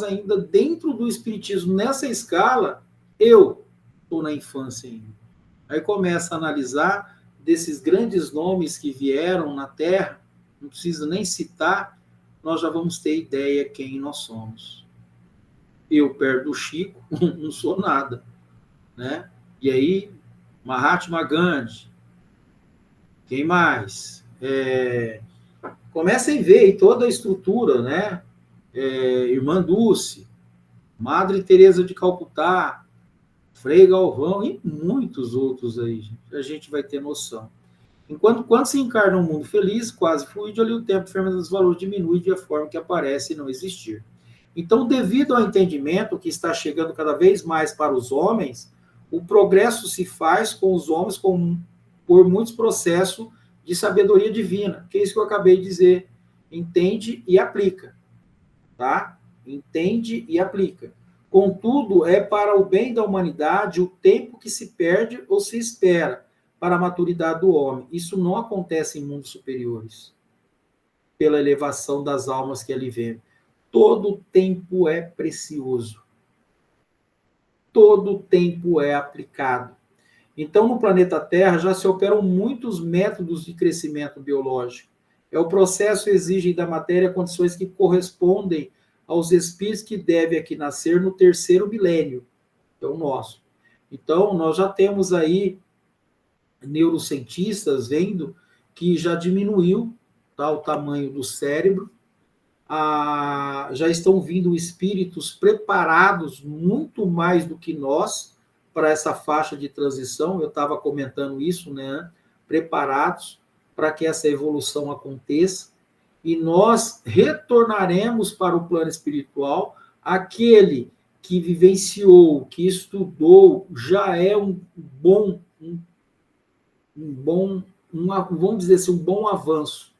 ainda dentro do espiritismo, nessa escala, eu estou na infância ainda. Aí começa a analisar desses grandes nomes que vieram na Terra, não precisa nem citar, nós já vamos ter ideia quem nós somos. Eu, perto do Chico, não sou nada, né? E aí, Mahatma Gandhi, quem mais? Comecem a ver aí toda a estrutura, né? Irmã Dulce, Madre Teresa de Calcutá, Frei Galvão e muitos outros aí, a gente vai ter noção. Quando se encarna um mundo feliz, quase fluido, ali o tempo fermento dos valores diminui de forma que aparece não existir. Então, devido ao entendimento que está chegando cada vez mais para os homens, o progresso se faz com os homens por muitos processos de sabedoria divina, que é isso que eu acabei de dizer. Entende e aplica. Tá? Entende e aplica. Contudo, é para o bem da humanidade o tempo que se perde ou se espera para a maturidade do homem. Isso não acontece em mundos superiores, pela elevação das almas que ali vêm. Todo tempo é precioso. Todo tempo é aplicado. Então, no planeta Terra já se operam muitos métodos de crescimento biológico. O processo exige da matéria condições que correspondem aos espíritos que devem aqui nascer no 3º milênio, que é o nosso. Então, nós já temos aí neurocientistas vendo que já diminuiu, tá, o tamanho do cérebro, já estão vindo espíritos preparados muito mais do que nós para essa faixa de transição, eu estava comentando isso, né? Preparados para que essa evolução aconteça, e nós retornaremos para o plano espiritual. Aquele que vivenciou, que estudou, já é vamos dizer assim, um bom avanço.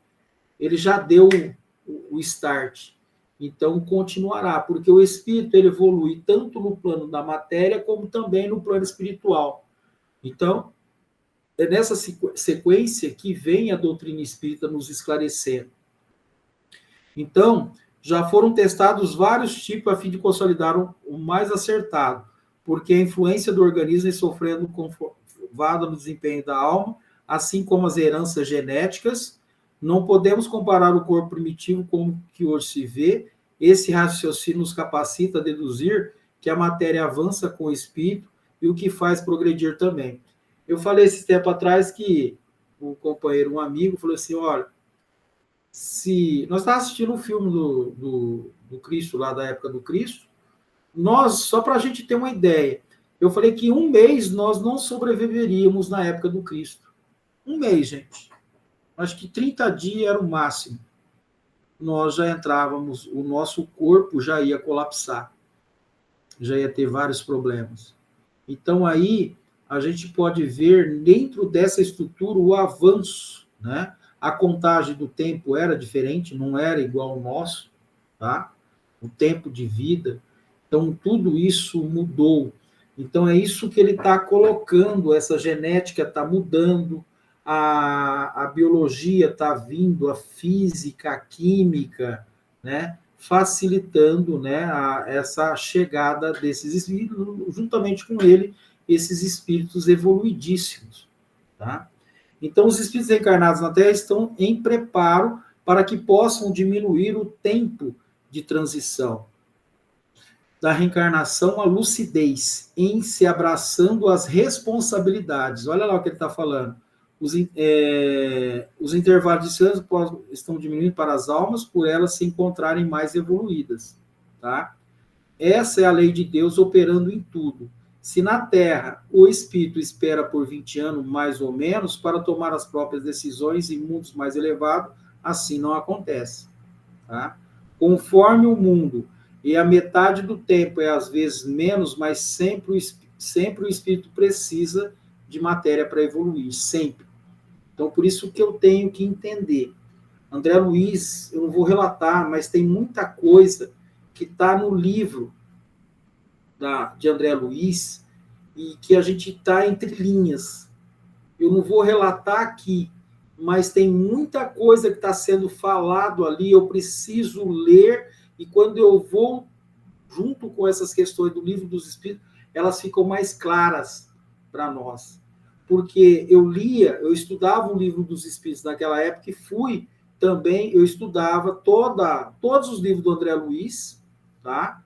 Ele já deu o start. Então, continuará, porque o espírito ele evolui tanto no plano da matéria, como também no plano espiritual. Então, é nessa sequência que vem a doutrina espírita nos esclarecendo. Então, já foram testados vários tipos a fim de consolidar o mais acertado. porque a influência do organismo é sofrendo conformada no desempenho da alma, assim como as heranças genéticas. Não podemos comparar o corpo primitivo com o que hoje se vê. Esse raciocínio nos capacita a deduzir que a matéria avança com o espírito e o que faz progredir também. Eu falei esse tempo atrás que um companheiro, um amigo, falou assim, olha, se nós estávamos assistindo um filme do Cristo, lá da época do Cristo, nós, só para a gente ter uma ideia, eu falei que um mês nós não sobreviveríamos na época do Cristo. Um mês, gente. Acho que 30 dias era o máximo. Nós já entrávamos, o nosso corpo já ia colapsar, já ia ter vários problemas. Então, aí, a gente pode ver dentro dessa estrutura o avanço, né? A contagem do tempo era diferente, não era igual ao nosso, tá? O tempo de vida. Então, tudo isso mudou. Então, é isso que ele está colocando, essa genética está mudando, a biologia está vindo, a física, a química, né? Facilitando, né, essa chegada desses espíritos, juntamente com ele, esses espíritos evoluidíssimos, tá? Então, os espíritos encarnados na Terra estão em preparo para que possam diminuir o tempo de transição da reencarnação à lucidez, em se abraçando as responsabilidades. Olha lá o que ele está falando. Os intervalos de descanso estão diminuindo para as almas por elas se encontrarem mais evoluídas. Tá? Essa é a lei de Deus operando em tudo. Se na Terra o espírito espera por 20 anos, mais ou menos, para tomar as próprias decisões em mundos mais elevados, assim não acontece. Tá? Conforme o mundo, e a metade do tempo é às vezes menos, mas sempre o espírito precisa de matéria para evoluir, sempre. Então, por isso que eu tenho que entender. André Luiz, eu não vou relatar, mas tem muita coisa que está no livro de André Luiz e que a gente está entre linhas. Eu não vou relatar aqui, mas tem muita coisa que está sendo falado ali, eu preciso ler, e quando eu vou junto com essas questões do Livro dos Espíritos, elas ficam mais claras para nós. Porque eu estudava o Livro dos Espíritos naquela época e fui também, eu estudava todos os livros do André Luiz, tá?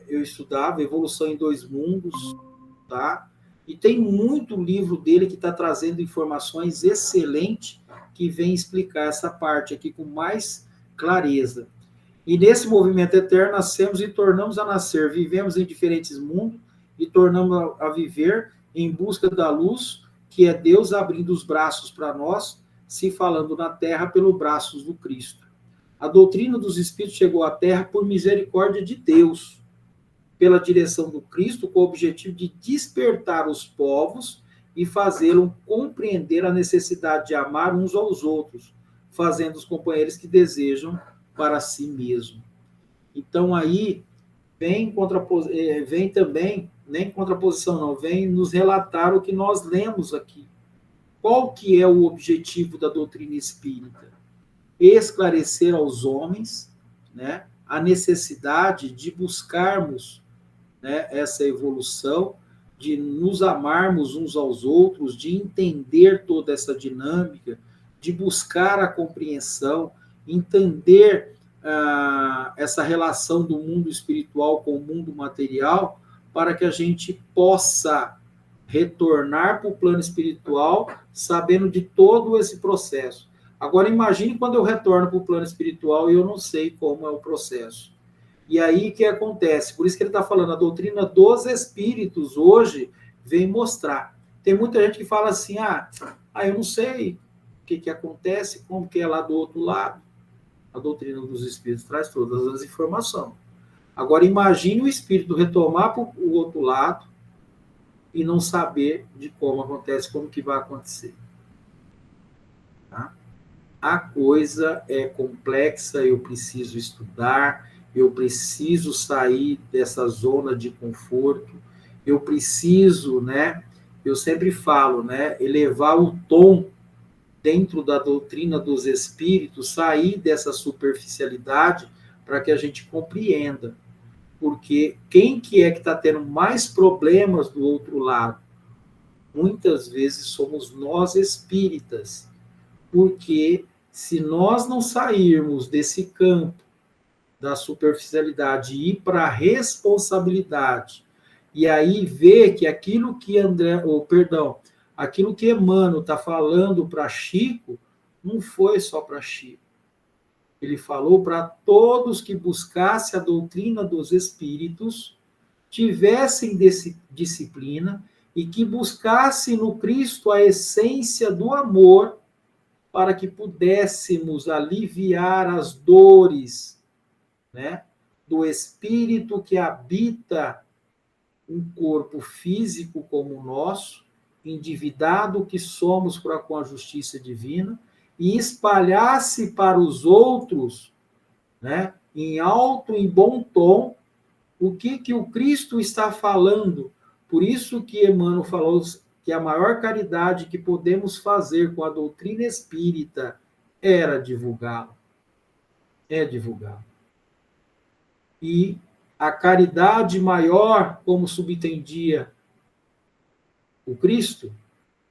Eu estudava Evolução em Dois Mundos, tá? E tem muito livro dele que está trazendo informações excelentes que vem explicar essa parte aqui com mais clareza. E nesse movimento eterno nascemos e tornamos a nascer, vivemos em diferentes mundos e tornamos a viver em busca da luz, que é Deus abrindo os braços para nós, se falando na terra pelos braços do Cristo. A doutrina dos Espíritos chegou à terra por misericórdia de Deus, pela direção do Cristo, com o objetivo de despertar os povos e fazê-los compreender a necessidade de amar uns aos outros, fazendo os companheiros que desejam para si mesmo. Então, aí, vem também, nem contraposição não, vem nos relatar o que nós lemos aqui. Qual que é o objetivo da doutrina espírita? Esclarecer aos homens, né, a necessidade de buscarmos, né, essa evolução, de nos amarmos uns aos outros, de entender toda essa dinâmica, de buscar a compreensão, entender essa relação do mundo espiritual com o mundo material, para que a gente possa retornar para o plano espiritual, sabendo de todo esse processo. Agora, imagine quando eu retorno para o plano espiritual e eu não sei como é o processo. E aí, o que acontece? Por isso que ele está falando, a doutrina dos espíritos hoje vem mostrar. Tem muita gente que fala assim, eu não sei o que acontece, como que é lá do outro lado. A doutrina dos espíritos traz todas as informações. Agora, imagine o espírito retomar para o outro lado e não saber de como acontece, como que vai acontecer. Tá? A coisa é complexa, eu preciso estudar, eu preciso sair dessa zona de conforto, eu preciso, né, eu sempre falo, né, elevar o tom dentro da doutrina dos espíritos, sair dessa superficialidade para que a gente compreenda. Porque quem que é que está tendo mais problemas do outro lado? Muitas vezes somos nós espíritas, porque se nós não sairmos desse campo da superficialidade e ir para a responsabilidade, e aí ver que aquilo que aquilo que Emmanuel está falando para Chico, não foi só para Chico. Ele falou para todos que buscassem a doutrina dos espíritos, tivessem disciplina e que buscassem no Cristo a essência do amor, para que pudéssemos aliviar as dores, né, do espírito que habita um corpo físico como o nosso, endividado que somos com a justiça divina, e espalhasse para os outros, né, em alto e bom tom, o que o Cristo está falando. Por isso que Emmanuel falou que a maior caridade que podemos fazer com a doutrina espírita era divulgá-la. É divulgá-la. E a caridade maior, como subtendia o Cristo,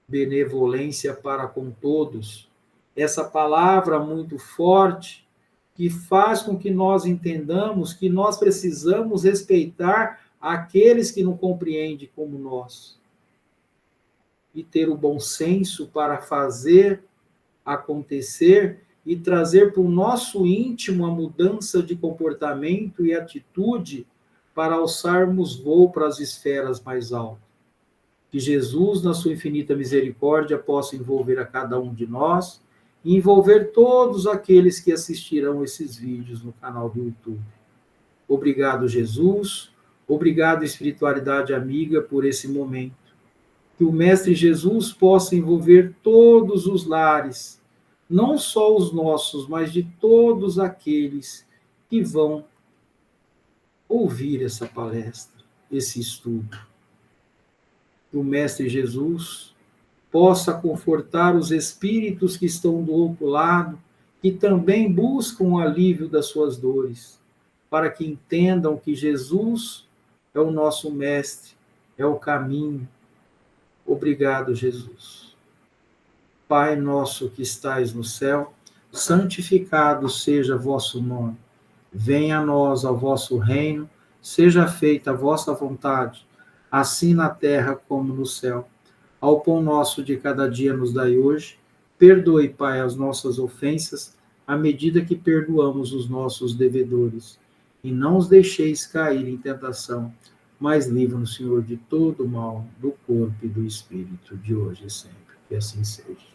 benevolência para com todos. Essa palavra muito forte que faz com que nós entendamos que nós precisamos respeitar aqueles que não compreendem como nós. E ter o bom senso para fazer acontecer e trazer para o nosso íntimo a mudança de comportamento e atitude para alçarmos voo para as esferas mais altas. Que Jesus, na sua infinita misericórdia, possa envolver a cada um de nós e envolver todos aqueles que assistirão esses vídeos no canal do YouTube. Obrigado, Jesus. Obrigado, espiritualidade amiga, por esse momento. Que o Mestre Jesus possa envolver todos os lares, não só os nossos, mas de todos aqueles que vão ouvir essa palestra, esse estudo. Que o Mestre Jesus possa confortar os espíritos que estão do outro lado, que também buscam o alívio das suas dores, para que entendam que Jesus é o nosso Mestre, é o caminho. Obrigado, Jesus. Pai nosso que estais no céu, santificado seja vosso nome. Venha a nós ao vosso reino, seja feita a vossa vontade, assim na terra como no céu. Ao pão nosso de cada dia nos dai hoje. Perdoe, Pai, as nossas ofensas, à medida que perdoamos os nossos devedores. E não os deixeis cair em tentação, mas livra-nos, Senhor, de todo o mal, do corpo e do espírito, de hoje e sempre. Que assim seja.